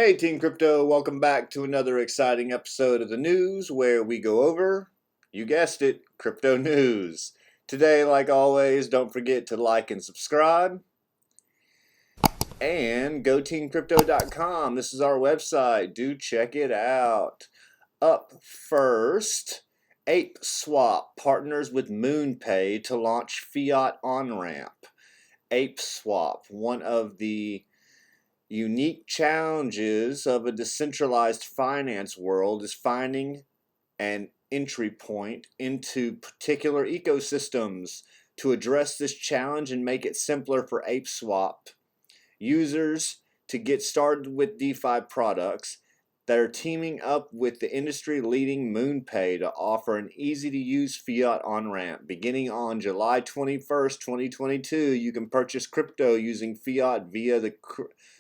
Hey Team Crypto, welcome back to another exciting episode of the news where we go over, you guessed it, crypto news. Today, like always, don't forget to like and subscribe. And go teamcrypto.com. This is our website. Do check it out. Up first, ApeSwap partners with MoonPay to launch fiat on-ramp. ApeSwap, one of the unique challenges of a decentralized finance world, is finding an entry point into particular ecosystems. To address this challenge and make it simpler for ApeSwap users to get started with DeFi products, that are teaming up with the industry-leading MoonPay to offer an easy-to-use fiat on-ramp. Beginning on July 21st, 2022, you can purchase crypto using fiat via the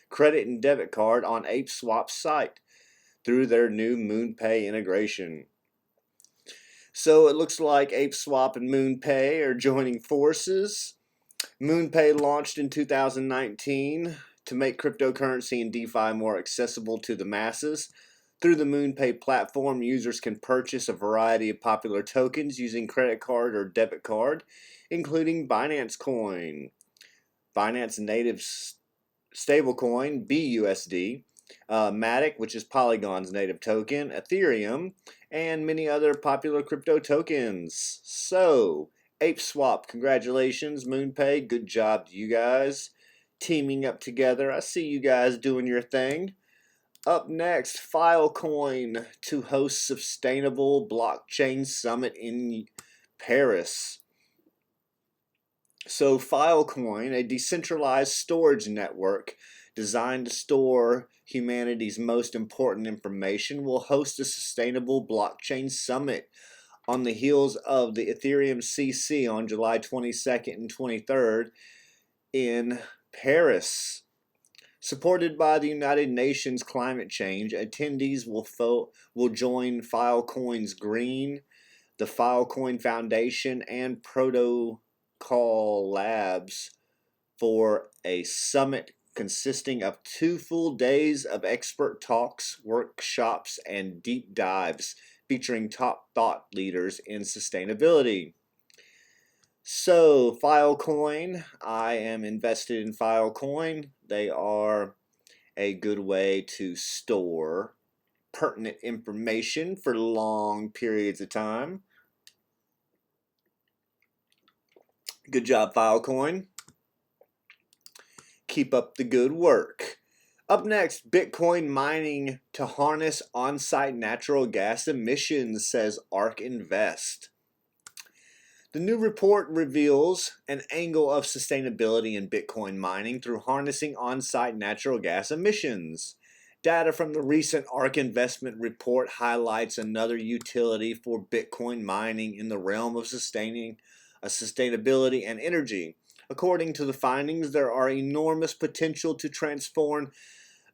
credit and debit card on ApeSwap's site through their new MoonPay integration. So it looks like ApeSwap and MoonPay are joining forces. MoonPay launched in 2019 to make cryptocurrency and DeFi more accessible to the masses. Through the MoonPay platform, users can purchase a variety of popular tokens using credit card or debit card, including Binance Coin, Binance Native Stablecoin, BUSD, Matic, which is Polygon's native token, Ethereum, and many other popular crypto tokens. So, ApeSwap, congratulations, MoonPay, good job to you guys. Teaming up together, I see you guys doing your thing. Up next, Filecoin to host Sustainable Blockchain Summit in Paris. So Filecoin, a decentralized storage network designed to store humanity's most important information, will host a Sustainable Blockchain Summit on the heels of the Ethereum CC on July 22nd and 23rd in Paris. Supported by the United Nations Climate Change, attendees will join Filecoin's Green, the Filecoin Foundation, and Protocol Labs for a summit consisting of 2 full days of expert talks, workshops, and deep dives featuring top thought leaders in sustainability. So, Filecoin, I am invested in Filecoin. They are a good way to store pertinent information for long periods of time. Good job, Filecoin. Keep up the good work. Up next, Bitcoin mining to harness on-site natural gas emissions, says ARK Invest. The new report reveals an angle of sustainability in Bitcoin mining through harnessing on-site natural gas emissions. Data from the recent ARK Investment report highlights another utility for Bitcoin mining in the realm of sustainability and energy. According to the findings, there are enormous potential to transform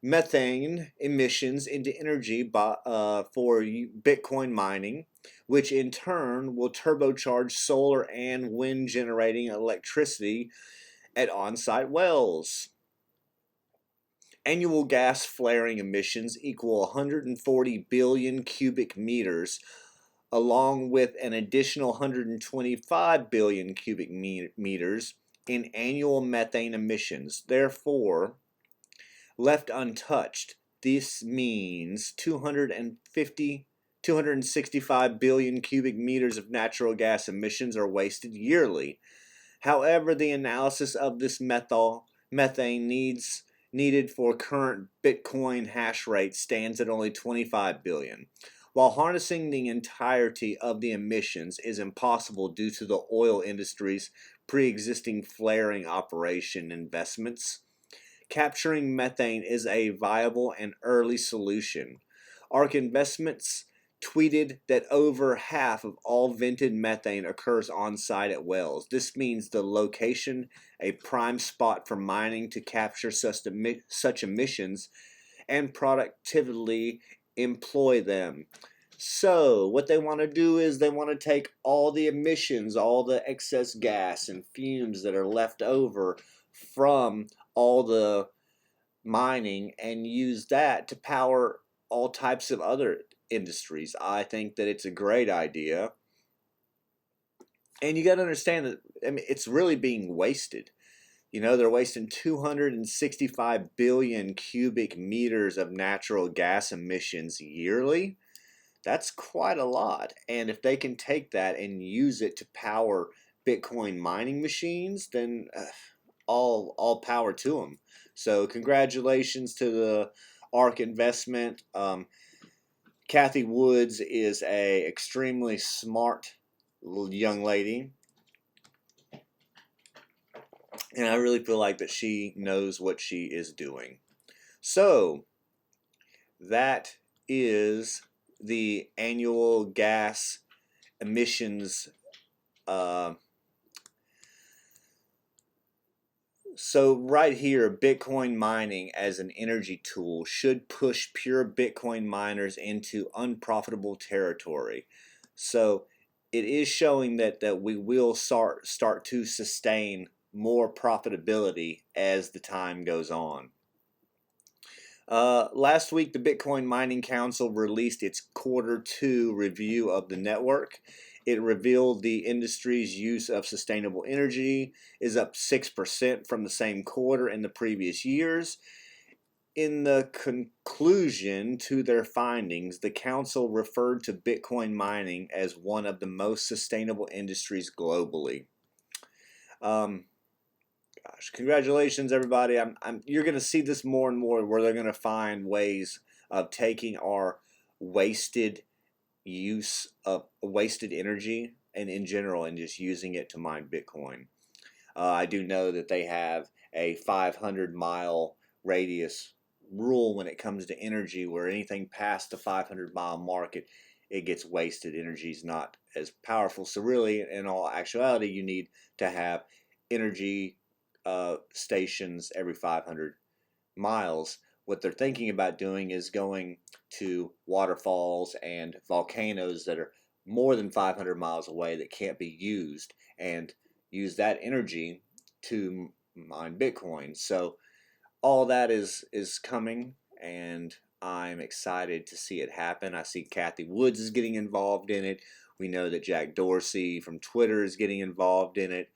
methane emissions into energy for Bitcoin mining, which in turn will turbocharge solar and wind generating electricity at on-site wells. Annual gas flaring emissions equal 140 billion cubic meters, along with an additional 125 billion cubic meters in annual methane emissions. Therefore, left untouched, this means 265 billion cubic meters of natural gas emissions are wasted yearly. However, the analysis of this methane needed for current Bitcoin hash rate stands at only 25 billion. While harnessing the entirety of the emissions is impossible due to the oil industry's pre-existing flaring operation investments, capturing methane is a viable and early solution. ARK Investments tweeted that over half of all vented methane occurs on-site at wells. This means the location a prime spot for mining to capture such emissions and productively employ them. So what they want to do is they want to take all the emissions, all the excess gas and fumes that are left over from all the mining and use that to power all types of other industries. I think that it's a great idea. And you got to understand that, I mean, it's really being wasted. You know, they're wasting 265 billion cubic meters of natural gas emissions yearly. That's quite a lot. And if they can take that and use it to power Bitcoin mining machines, then all power to them. So congratulations to the ARK investment. Kathy Woods is a extremely smart young lady, and I really feel like that she knows what she is doing. So that is the annual gas emissions. So right here, Bitcoin mining as an energy tool should push pure Bitcoin miners into unprofitable territory. So it is showing that we will start to sustain more profitability as the time goes on. Last week, the Bitcoin Mining Council released its Q2 review of the network. It revealed the industry's use of sustainable energy is up 6% from the same quarter in the previous years. In the conclusion to their findings, the council referred to Bitcoin mining as one of the most sustainable industries globally. Gosh, congratulations, everybody. You're going to see this more and more where they're going to find ways of taking our wasted use of wasted energy and in general and just using it to mine Bitcoin. I do know that they have a 500-mile radius rule when it comes to energy, where anything past the 500-mile mark, it gets wasted. Energy is not as powerful. So really, in all actuality, you need to have energy stations every 500 miles. What they're thinking about doing is going to waterfalls and volcanoes that are more than 500 miles away that can't be used, and use that energy to mine Bitcoin. So all that is coming, and I'm excited to see it happen. I see Kathy Woods is getting involved in it. We know that Jack Dorsey from Twitter is getting involved in it.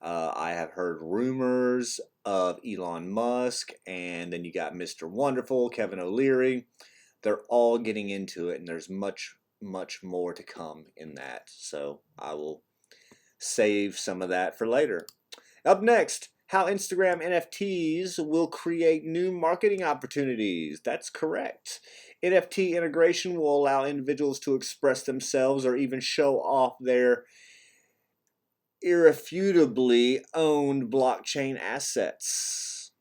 I have heard rumors of Elon Musk, and then you got Mr. Wonderful, Kevin O'Leary. They're all getting into it, and there's much more to come in that. So I will save some of that for later. Up next, how Instagram NFTs will create new marketing opportunities. That's correct. NFT integration will allow individuals to express themselves or even show off their irrefutably owned blockchain assets.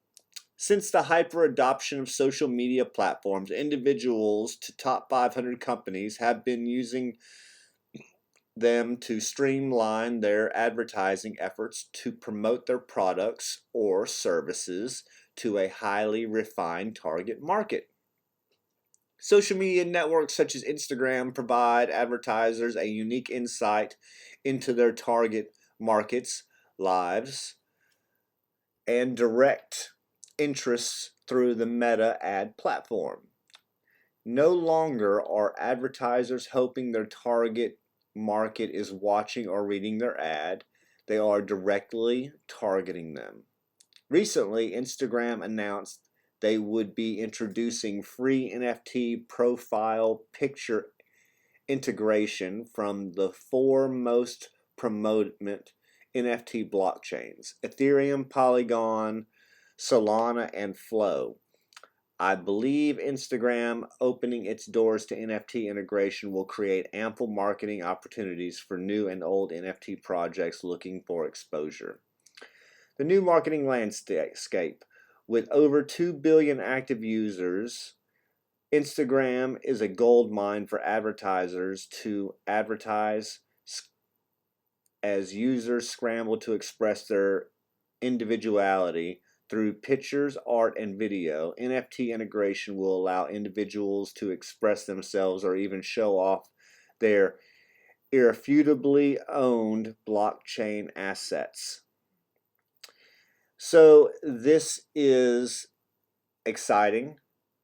Since the hyper adoption of social media platforms, individuals to top 500 companies have been using them to streamline their advertising efforts to promote their products or services to a highly refined target market. Social media networks such as Instagram provide advertisers a unique insight into their target markets' lives and direct interests through the Meta ad platform. No longer are advertisers hoping their target market is watching or reading their ad. They are directly targeting them. Recently, Instagram announced they would be introducing free NFT profile picture integration from the four most prominent NFT blockchains: Ethereum, Polygon, Solana, and Flow. I believe Instagram opening its doors to NFT integration will create ample marketing opportunities for new and old NFT projects looking for exposure. The new marketing landscape. With over 2 billion active users, Instagram is a gold mine for advertisers to advertise as users scramble to express their individuality through pictures, art, and video. NFT integration will allow individuals to express themselves or even show off their irrefutably owned blockchain assets. So this is exciting.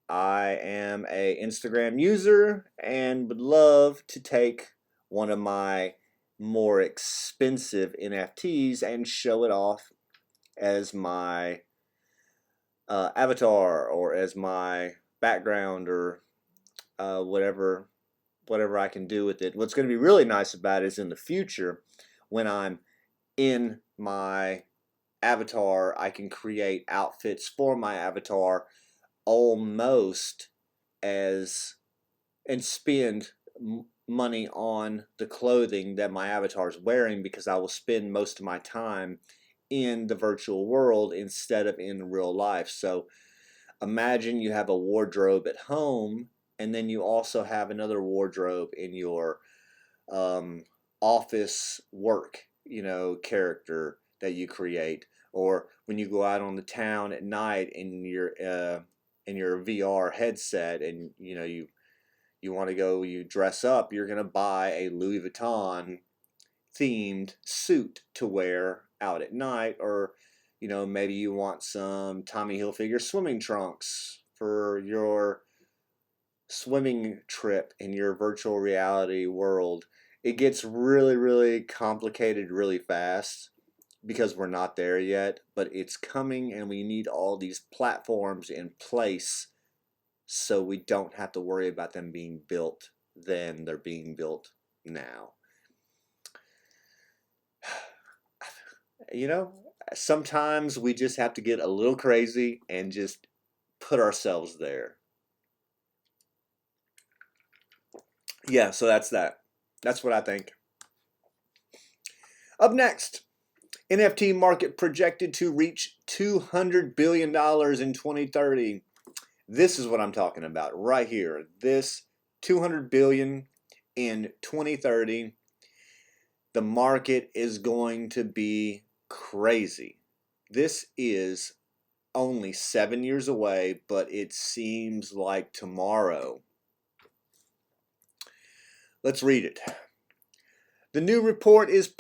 I am a Instagram user and would love to take one of my more expensive NFTs and show it off as my avatar or as my background or whatever I can do with it. What's going to be really nice about it is in the future when I'm in my avatar, I can create outfits for my avatar almost as and spend money on the clothing that my avatar is wearing, because I will spend most of my time in the virtual world instead of in real life. So imagine you have a wardrobe at home and then you also have another wardrobe in your office work, character that you create, or when you go out on the town at night in your VR headset, and you want to go, you dress up, you're gonna buy a Louis Vuitton themed suit to wear out at night, or maybe you want some Tommy Hilfiger swimming trunks for your swimming trip in your virtual reality world. It gets really, really complicated really fast because we're not there yet, but it's coming, and we need all these platforms in place so we don't have to worry about them being built then. They're being built now. Sometimes we just have to get a little crazy and just put ourselves there. Yeah, so that's that. That's what I think. Up next, NFT market projected to reach $200 billion in 2030. This is what I'm talking about right here. This $200 billion in 2030. The market is going to be crazy. This is only 7 years away, but it seems like tomorrow. Let's read it. The new report is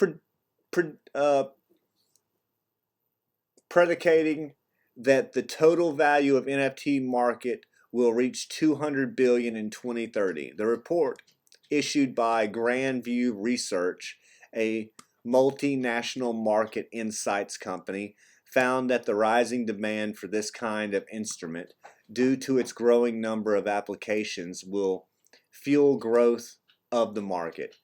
predicating that the total value of NFT market will reach $200 billion in 2030. The report, issued by Grand View Research, a multinational market insights company, found that the rising demand for this kind of instrument, due to its growing number of applications, will fuel growth of the market.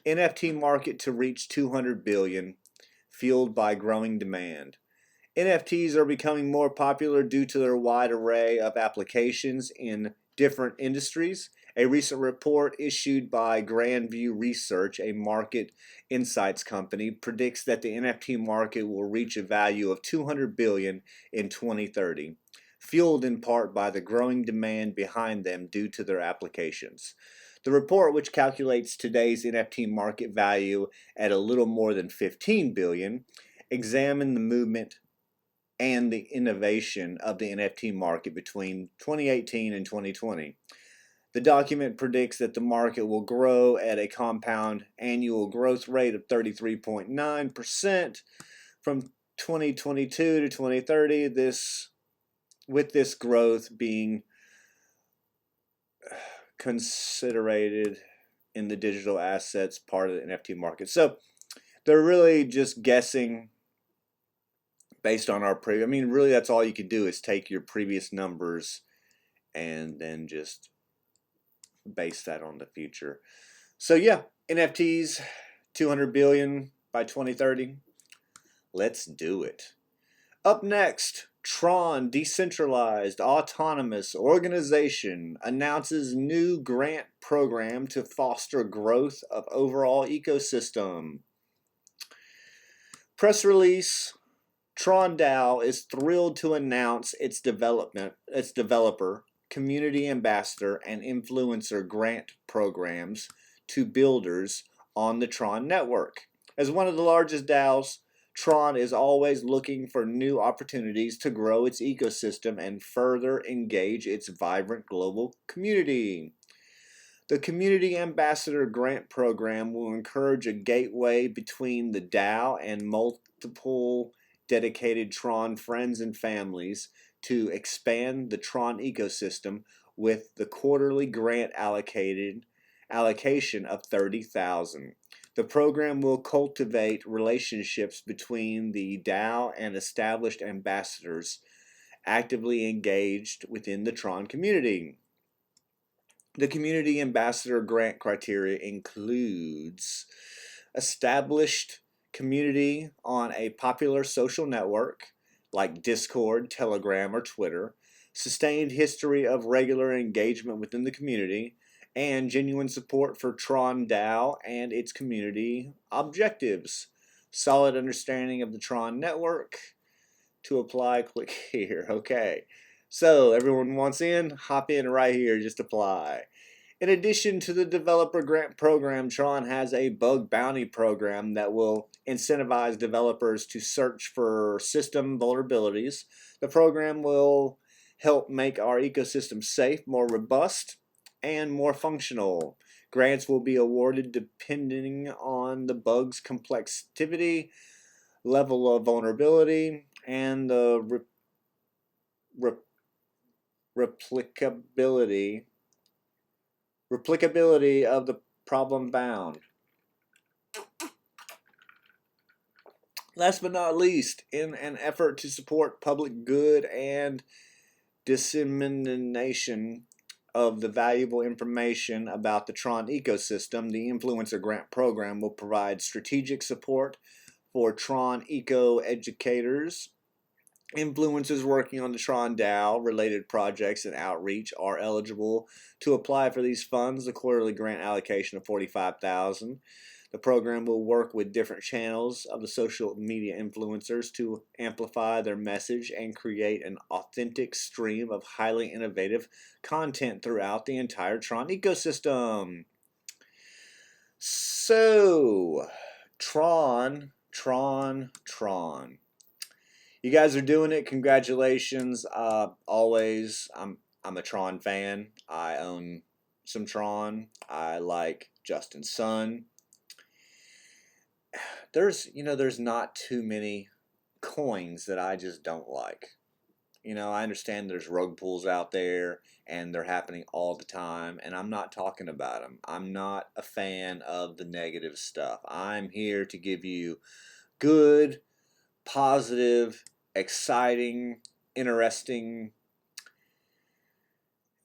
NFT market to reach $200 billion, fueled by growing demand. NFTs are becoming more popular due to their wide array of applications in different industries. A recent report issued by Grand View Research, a market insights company, predicts that the NFT market will reach a value of $200 billion in 2030, fueled in part by the growing demand behind them due to their applications. The report, which calculates today's NFT market value at a little more than $15 billion, examined the movement and the innovation of the NFT market between 2018 and 2020. The document predicts that the market will grow at a compound annual growth rate of 33.9% from 2022 to 2030. With this growth being considered in the digital assets part of the NFT market. So they're really just guessing based on our previous. Really, that's all you can do is take your previous numbers and then just base that on the future. So yeah, NFTs, 200 billion by 2030. Let's do it. Up next, Tron, decentralized autonomous organization, announces new grant program to foster growth of overall ecosystem. Press release. Tron DAO is thrilled to announce its developer, community ambassador, and influencer grant programs to builders on the Tron network. As one of the largest DAOs, Tron is always looking for new opportunities to grow its ecosystem and further engage its vibrant global community. The Community Ambassador Grant Program will encourage a gateway between the DAO and multiple dedicated Tron friends and families to expand the Tron ecosystem with the quarterly grant allocation of $30,000. The program will cultivate relationships between the DAO and established ambassadors actively engaged within the Tron community. The community ambassador grant criteria includes established community on a popular social network like Discord, Telegram, or Twitter, sustained history of regular engagement within the community, and genuine support for Tron DAO and its community objectives. Solid understanding of the Tron network. To apply, click here. Okay. So everyone wants in, hop in right here, just apply. In addition to the developer grant program, Tron has a bug bounty program that will incentivize developers to search for system vulnerabilities. The program will help make our ecosystem safe, more robust, and more functional. Grants will be awarded depending on the bug's complexity, level of vulnerability, and the replicability of the problem bound. Last but not least, in an effort to support public good and dissemination of the valuable information about the Tron ecosystem, the Influencer Grant Program will provide strategic support for Tron eco-educators. Influencers working on the Tron DAO related projects and outreach are eligible to apply for these funds. The quarterly grant allocation of $45,000. The program will work with different channels of the social media influencers to amplify their message and create an authentic stream of highly innovative content throughout the entire Tron ecosystem. So, Tron. You guys are doing it. Congratulations. Always, I'm a Tron fan. I own some Tron. I like Justin Sun. There's not too many coins that I just don't like. I understand there's rug pulls out there and they're happening all the time, and I'm not talking about them. I'm not a fan of the negative stuff. I'm here to give you good, positive, exciting, interesting.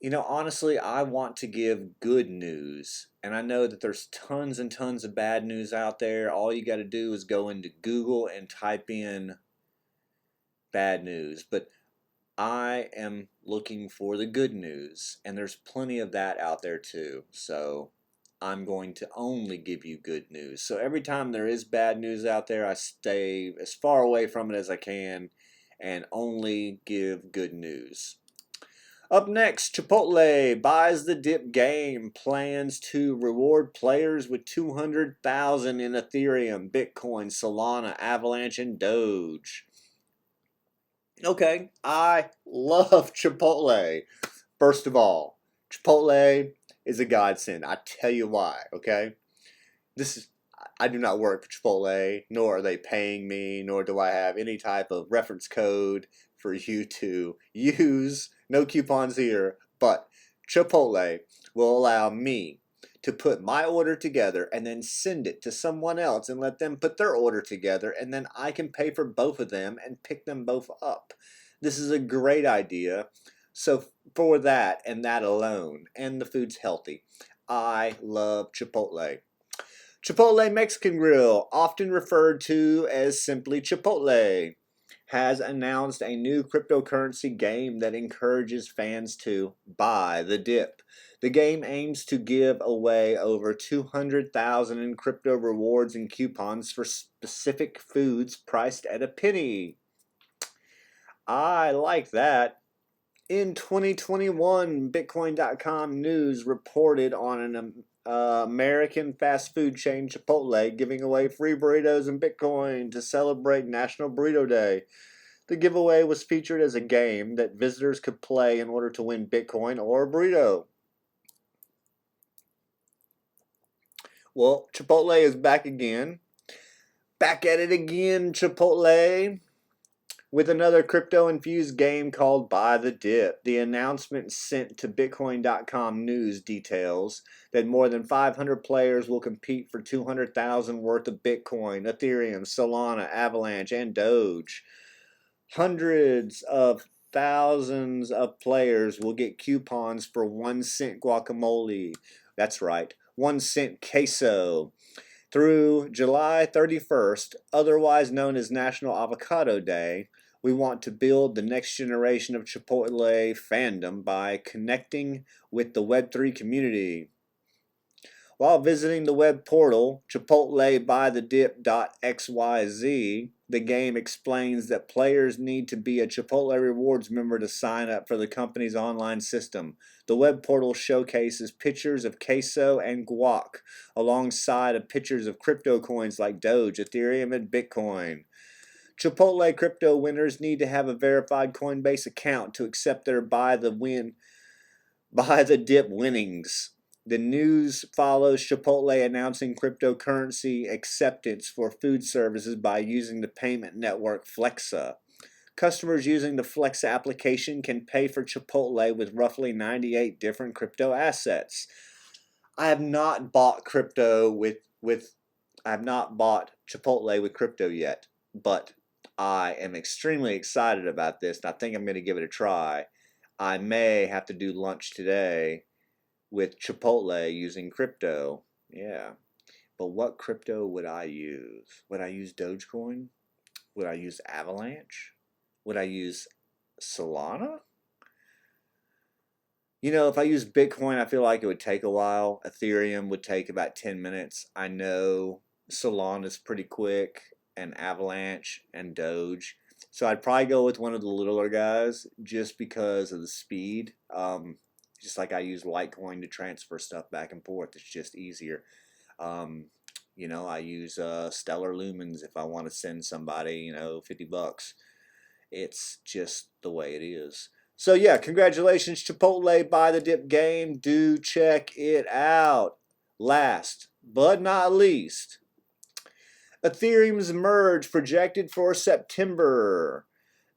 Honestly, I want to give good news. And I know that there's tons and tons of bad news out there. All you got to do is go into Google and type in bad news. But I am looking for the good news. And there's plenty of that out there too. So I'm going to only give you good news. So every time there is bad news out there, I stay as far away from it as I can and only give good news. Up next, Chipotle buys the dip game, plans to reward players with $200,000 in Ethereum, Bitcoin, Solana, Avalanche, and Doge. Okay, I love Chipotle. First of all, Chipotle is a godsend. I tell you why, okay? I do not work for Chipotle, nor are they paying me, nor do I have any type of reference code for you to use. No coupons here, but Chipotle will allow me to put my order together and then send it to someone else and let them put their order together, and then I can pay for both of them and pick them both up. This is a great idea. So for that and that alone, and the food's healthy, I love Chipotle. Chipotle Mexican Grill, often referred to as simply Chipotle, has announced a new cryptocurrency game that encourages fans to buy the dip. The game aims to give away over $200,000 in crypto rewards and coupons for specific foods priced at a penny. I like that. In 2021, Bitcoin.com News reported on an American fast food chain Chipotle giving away free burritos and Bitcoin to celebrate National Burrito Day. The giveaway was featured as a game that visitors could play in order to win Bitcoin or a burrito. Well, Chipotle is back again. Back at it again, Chipotle. with another crypto-infused game called Buy the Dip. The announcement sent to Bitcoin.com news details that more than 500 players will compete for 200,000 worth of Bitcoin, Ethereum, Solana, Avalanche, and Doge. Hundreds of thousands of players will get coupons for 1 cent guacamole. That's right, 1 cent queso. Through July 31st, otherwise known as National Avocado Day, we want to build the next generation of Chipotle fandom by connecting with the Web3 community. While visiting the web portal chipotlebythedip.xyz, the game explains that players need to be a Chipotle Rewards member to sign up for the company's online system. The web portal showcases pictures of queso and guac, alongside of pictures of crypto coins like Doge, Ethereum, and Bitcoin. Chipotle crypto winners need to have a verified Coinbase account to accept their Buy the Dip winnings. The news follows Chipotle announcing cryptocurrency acceptance for food services by using the payment network Flexa. Customers using the Flexa application can pay for Chipotle with roughly 98 different crypto assets. I have not bought I have not bought Chipotle with crypto yet, but I am extremely excited about this, and I think I'm going to give it a try. I may have to do lunch today with Chipotle using crypto. Yeah. But what crypto would I use? Would I use Dogecoin? Would I use Avalanche? Would I use Solana? You know, if I use Bitcoin, I feel like it would take a while. Ethereum would take about 10 minutes. I know Solana's pretty quick, and Avalanche and Doge. So I'd probably go with one of the littler guys just because of the speed. Just like I use Litecoin to transfer stuff back and forth. It's just easier. You know, I use Stellar Lumens if I want to send somebody, you know, $50. It's just the way it is. So yeah, congratulations, Chipotle Buy the Dip game. Do check it out. Last but not least, Ethereum's Merge projected for September.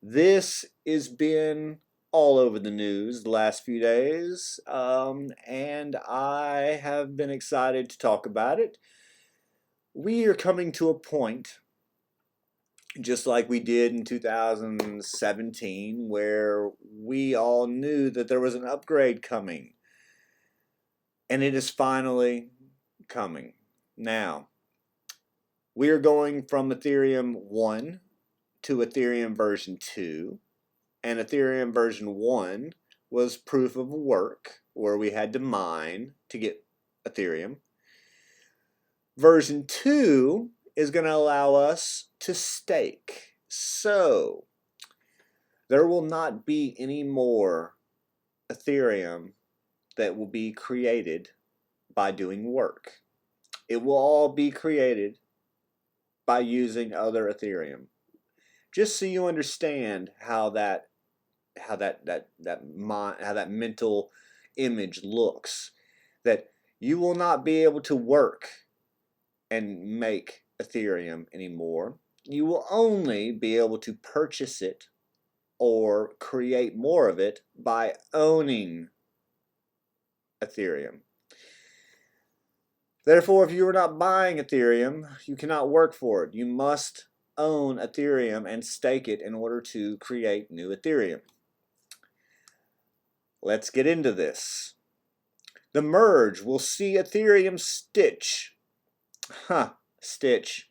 This has been all over the news the last few days, and I have been excited to talk about it. We are coming to a point, just like we did in 2017, where we all knew that there was an upgrade coming, and it is finally coming. Now, we are going from Ethereum 1 to Ethereum version 2. And Ethereum version 1 was proof of work, where we had to mine to get Ethereum. Version 2 is going to allow us to stake. So, there will not be any more Ethereum that will be created by doing work. It will all be created by using other Ethereum. Just so you understand how that mental image looks, that you will not be able to work and make Ethereum anymore. You will only be able to purchase it or create more of it by owning Ethereum. Therefore, if you are not buying Ethereum, you cannot work for it. You must own Ethereum and stake it in order to create new Ethereum. Let's get into this. The merge will see Ethereum Stitch. Stitch.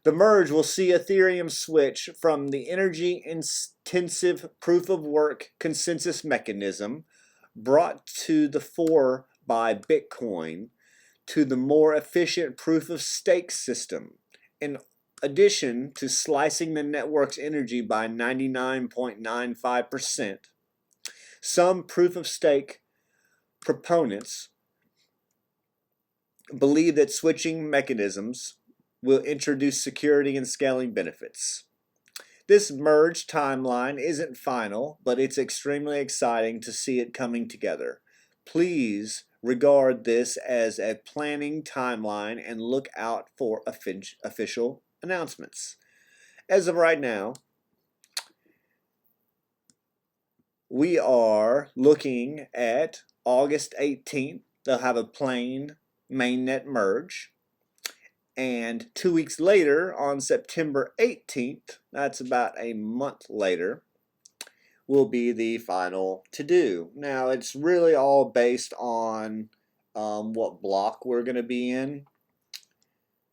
The merge will see Ethereum switch from the energy-intensive proof-of-work consensus mechanism brought to the fore by Bitcoin to the more efficient proof-of-stake system, in addition to slicing the network's energy by 99.95%. Some proof-of-stake proponents believe that switching mechanisms will introduce security and scaling benefits. This merge timeline isn't final, but it's extremely exciting to see it coming together. Please regard this as a planning timeline and look out for official announcements. As of right now, we are looking at August 18th. They'll have a plain mainnet merge. And 2 weeks later, on September 18th, that's about a month later, will be the final to do. Now, it's really all based on what block we're going to be in.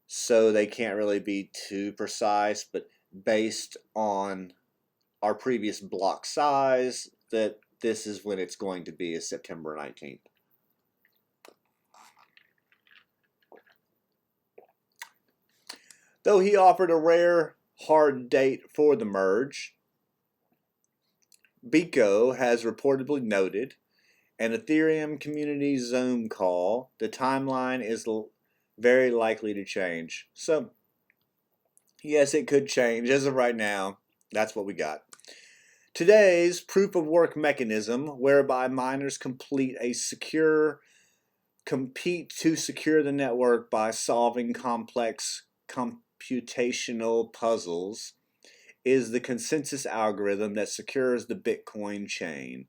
So they can't really be too precise, but based on our previous block size, that this is when it's going to be, is September 19th. Though he offered a rare hard date for the merge, Biko has reportedly noted an Ethereum community Zoom call, the timeline is very likely to change. So, yes, it could change. As of right now, that's what we got. Today's proof of work mechanism, whereby miners compete to secure the network by solving complex computational puzzles, is the consensus algorithm that secures the Bitcoin chain,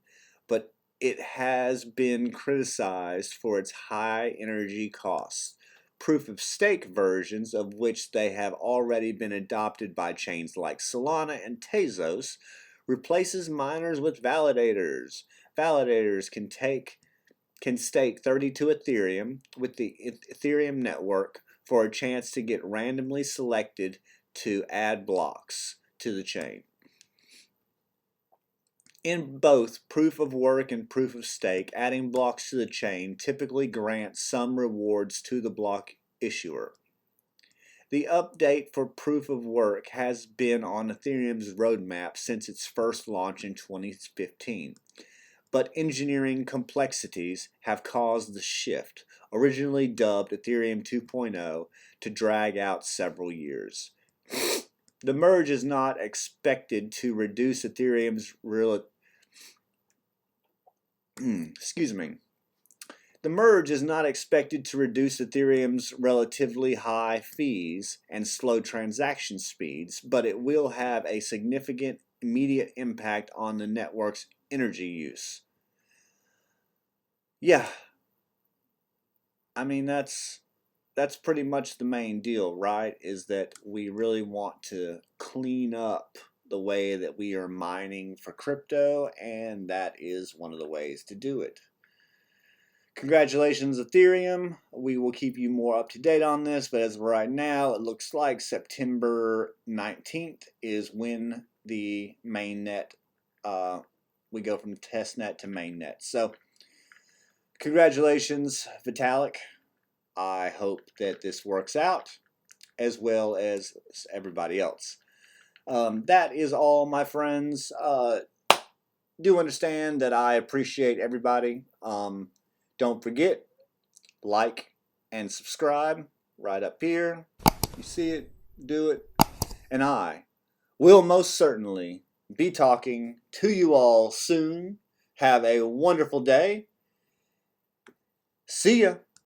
but it has been criticized for its high energy costs. Proof of stake versions, of which they have already been adopted by chains like Solana and Tezos, replaces miners with validators. Validators can stake 32 Ethereum with the Ethereum network for a chance to get randomly selected to add blocks to the chain. In both proof of work and proof of stake, adding blocks to the chain typically grants some rewards to the block issuer. The update for proof of work has been on Ethereum's roadmap since its first launch in 2015, but engineering complexities have caused the shift, originally dubbed Ethereum 2.0, to drag out several years. The merge is not expected to reduce Ethereum's The merge is not expected to reduce Ethereum's relatively high fees and slow transaction speeds, but it will have a significant immediate impact on the network's energy use. Yeah, I mean that's pretty much the main deal, right? Is that we really want to clean up the way that we are mining for crypto, and that is one of the ways to do it. Congratulations, Ethereum. We will keep you more up to date on this, but as of right now, it looks like September 19th is when the mainnet, we go from testnet to mainnet. So, congratulations, Vitalik. I hope that this works out, as well as everybody else. That is all, my friends. Do understand that I appreciate everybody. Don't forget, like and subscribe right up here. You see it, do it. And I will most certainly be talking to you all soon. Have a wonderful day. See ya.